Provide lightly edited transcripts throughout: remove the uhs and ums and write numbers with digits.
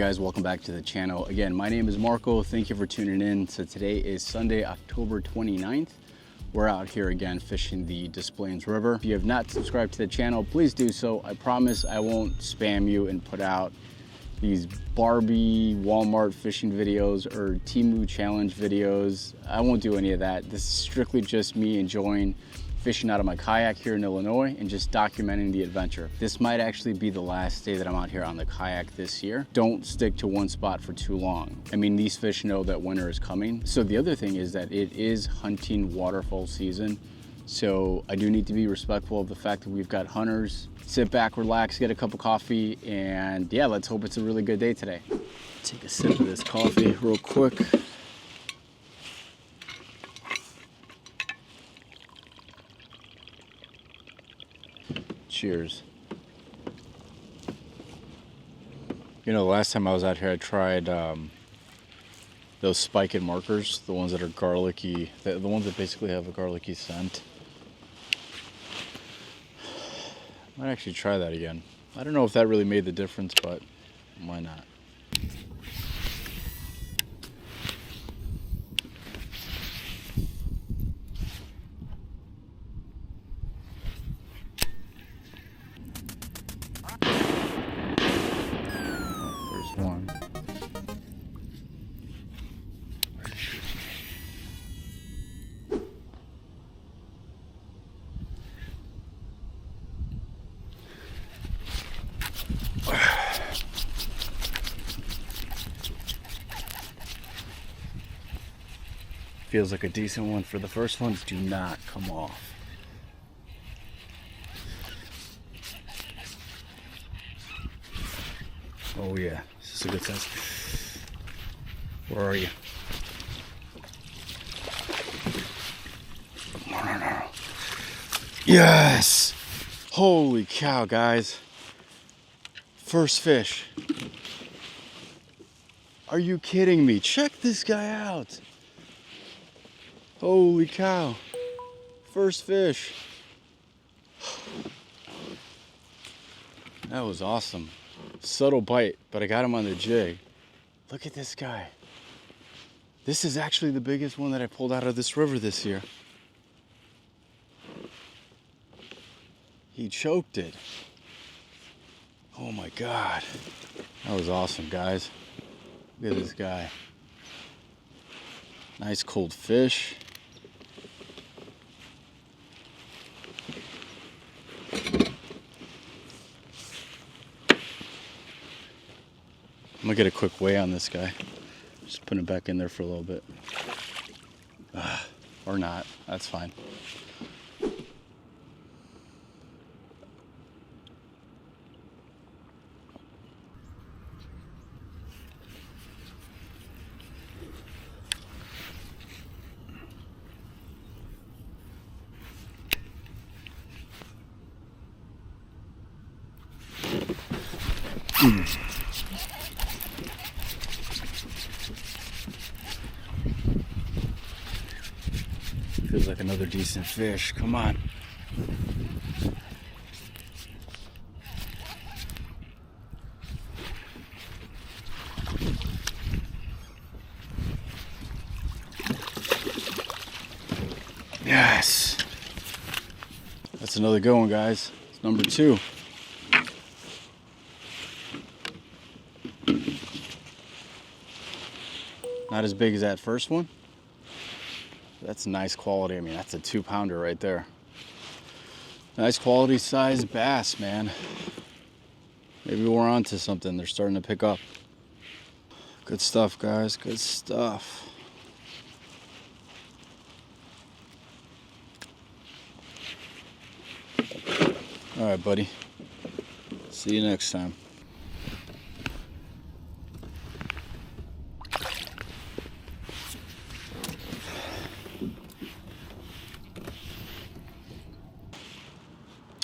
guys, welcome back to the channel. Again, my name is Marco. Thank you for tuning in. So today is Sunday, October 29th. We're out here again fishing the Des Plaines River. If you have not subscribed to the channel, please do so. I promise I won't spam you and put out these Barbie Walmart fishing videos or Temu challenge videos. I won't do any of that. This is strictly just me enjoying fishing out of my kayak here in Illinois and just documenting the adventure. This might actually be the last day that I'm out here on the kayak this year. Don't stick to one spot for too long. I mean, these fish know that winter is coming. So the other thing is that it is hunting waterfowl season. So I do need to be respectful of the fact that we've got hunters. Sit back, relax, get a cup of coffee, and yeah, let's hope it's a really good day today. Take a sip of this coffee real quick. Cheers. You know, the last time I was out here, I tried those spike and markers, the ones that are garlicky, the ones that basically have a garlicky scent. Might actually try that again. I don't know if that really made the difference, but why not? There's one. Feels like a decent one. For the first ones, do not come off. Oh yeah, this is a good size. Where are you? No. Yes! Holy cow, guys. First fish. Are you kidding me? Check this guy out. Holy cow. First fish. That was awesome. Subtle bite, but I got him on the jig. Look at this guy. This is actually the biggest one that I pulled out of this river this year. He choked it. Oh my God. That was awesome, guys. Look at this guy. Nice cold fish. I'm gonna get a quick weigh on this guy. Just put it back in there for a little bit. Or not, that's fine. Feels like another decent fish. Come on. Yes. That's another good one, guys. It's number 2. Not as big as that first one. That's nice quality. I mean, that's a 2-pounder right there. Nice quality size bass, man. Maybe we're onto something. They're starting to pick up. Good stuff, guys. Good stuff. All right, buddy. See you next time.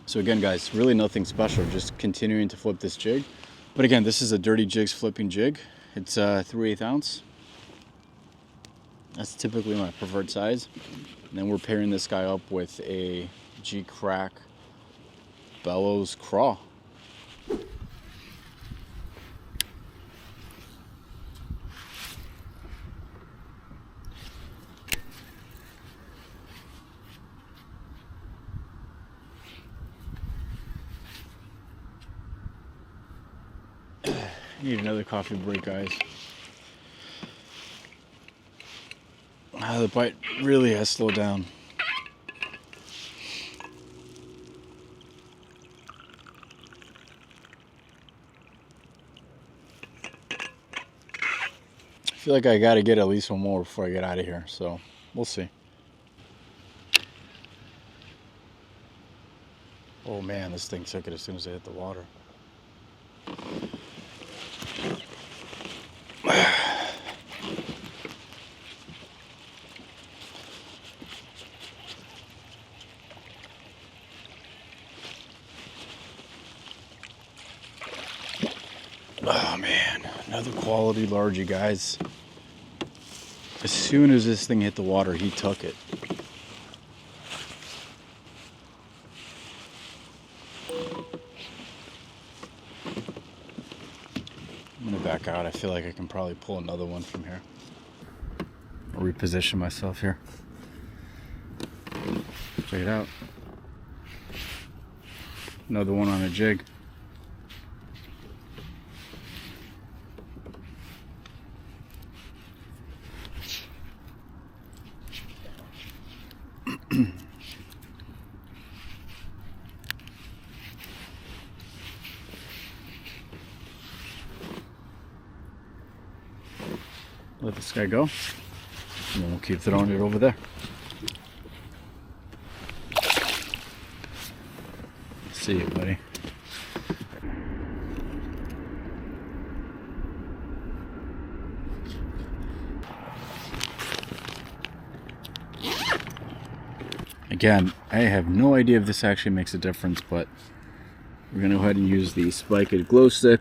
So again, guys, really nothing special, just continuing to flip this jig. But again, this is a Dirty Jigs flipping jig. It's 3/8 ounce. That's typically my preferred size. And then we're pairing this guy up with a Geecrack Bellows Craw. Need another coffee break, guys. The bite really has slowed down. I feel like I gotta get at least one more before I get out of here, so we'll see. Oh man, this thing took it as soon as I hit the water. Oh man, another quality largie, guys. As soon as this thing hit the water, he took it. I'm gonna back out. I feel like I can probably pull another one from here. I'll reposition myself here. Check it out. Another one on a jig. Let this guy go, and then we'll keep throwing it over there. See you, buddy. Again, I have no idea if this actually makes a difference, but we're going to go ahead and use the spiked glow stick.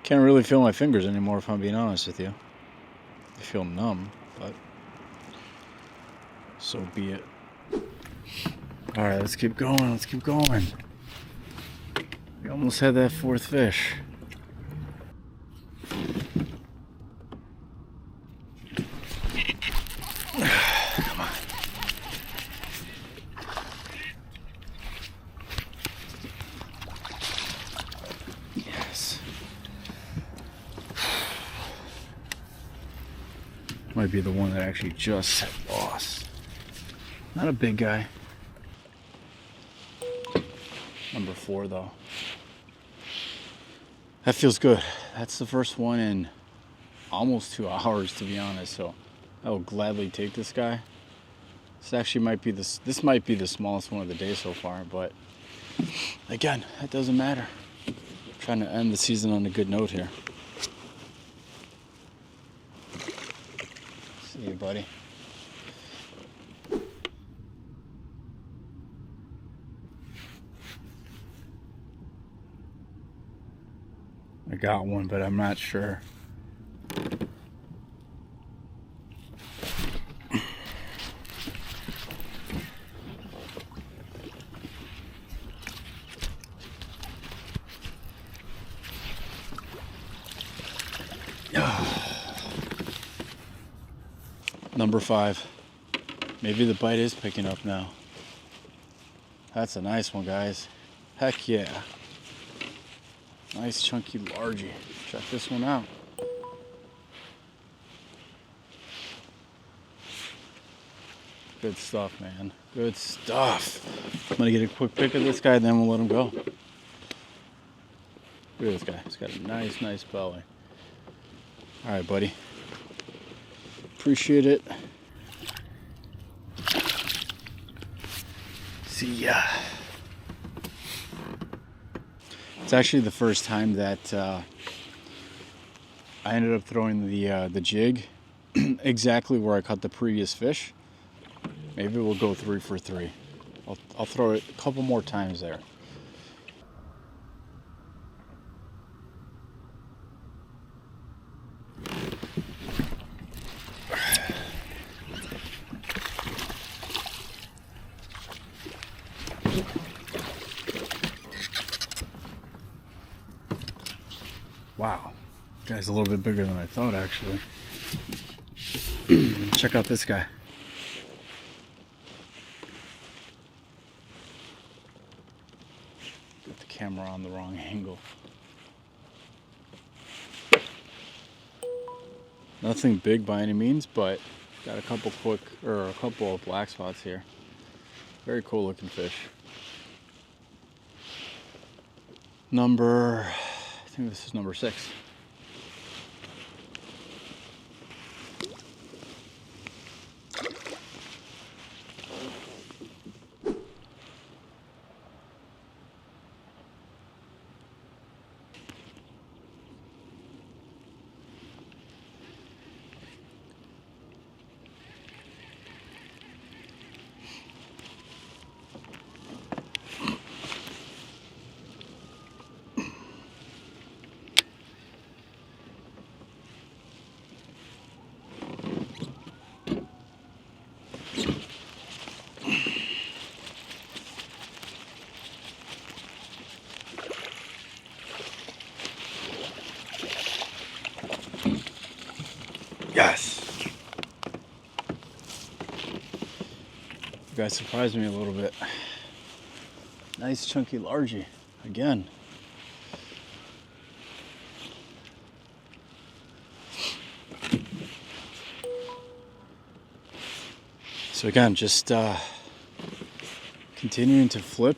Can't really feel my fingers anymore, if I'm being honest with you. I feel numb, but so be it. Alright, let's keep going, let's keep going. We almost had that fourth fish. Come on. Yes. Might be the one that actually just said lost. Not a big guy. Number 4 though. That feels good. That's the first one in almost 2 hours, to be honest, so I will gladly take this guy. This actually might be this might be the smallest one of the day so far, but again, that doesn't matter. I'm trying to end the season on a good note here. See you, buddy. I got one, but I'm not sure. Number 5. Maybe the bite is picking up now. That's a nice one, guys. Heck yeah. Nice chunky largie. Check this one out. Good stuff, man. Good stuff. I'm gonna get a quick pick of this guy, then we'll let him go. Look at this guy. He's got a nice belly. All right, buddy. Appreciate it. See ya. It's actually the first time that I ended up throwing the jig exactly where I caught the previous fish. Maybe we'll go 3 for 3. I'll throw it a couple more times there. Wow, guy's a little bit bigger than I thought, actually. check out this guy. Get the camera on the wrong angle. Nothing big by any means, but got a couple of black spots here. Very cool looking fish. I think this is number 6. Yes. You guys surprised me a little bit. Nice chunky largie again. So again, just continuing to flip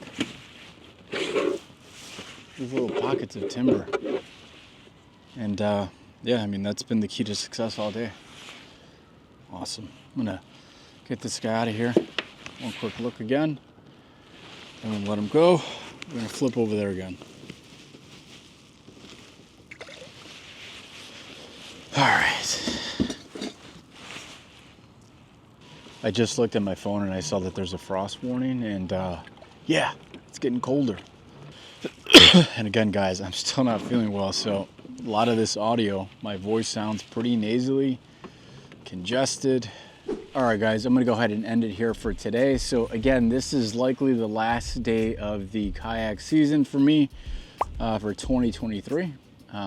these little pockets of timber. And yeah, I mean, that's been the key to success all day. Awesome. I'm gonna get this guy out of here. One quick look again. And then let him go. We're gonna flip over there again. All right. I just looked at my phone and I saw that there's a frost warning, and yeah, it's getting colder. And again, guys, I'm still not feeling well, so a lot of this audio, my voice sounds pretty nasally, congested. All right, guys, I'm gonna go ahead and end it here for today. So again, this is likely the last day of the kayak season for me for 2023.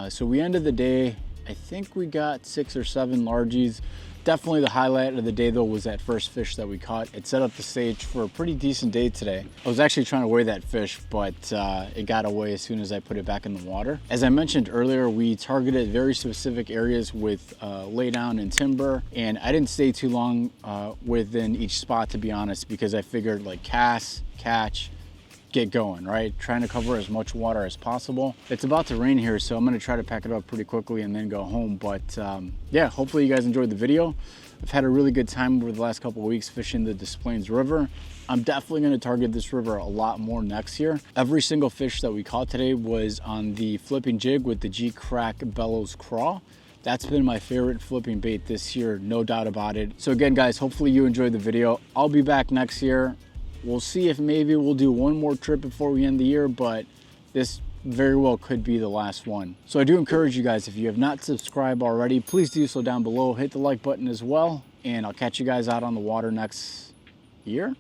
So we ended the day, I think we got 6 or 7 largies. Definitely the highlight of the day though was that first fish that we caught. It set up the stage for a pretty decent day today. I was actually trying to weigh that fish, but it got away as soon as I put it back in the water. As I mentioned earlier, we targeted very specific areas with laydown and timber, and I didn't stay too long within each spot, to be honest, because I figured like cast, catch, get going, right? Trying to cover as much water as possible. It's about to rain here, so I'm gonna try to pack it up pretty quickly and then go home. But yeah, hopefully you guys enjoyed the video. I've had a really good time over the last couple of weeks fishing the Des Plaines River. I'm definitely gonna target this river a lot more next year. Every single fish that we caught today was on the flipping jig with the Geecrack Bellows Craw. That's been my favorite flipping bait this year, no doubt about it. So again, guys, hopefully you enjoyed the video. I'll be back next year. We'll see if maybe we'll do one more trip before we end the year, but this very well could be the last one. So I do encourage you guys, if you have not subscribed already, please do so down below. Hit the like button as well, and I'll catch you guys out on the water next year.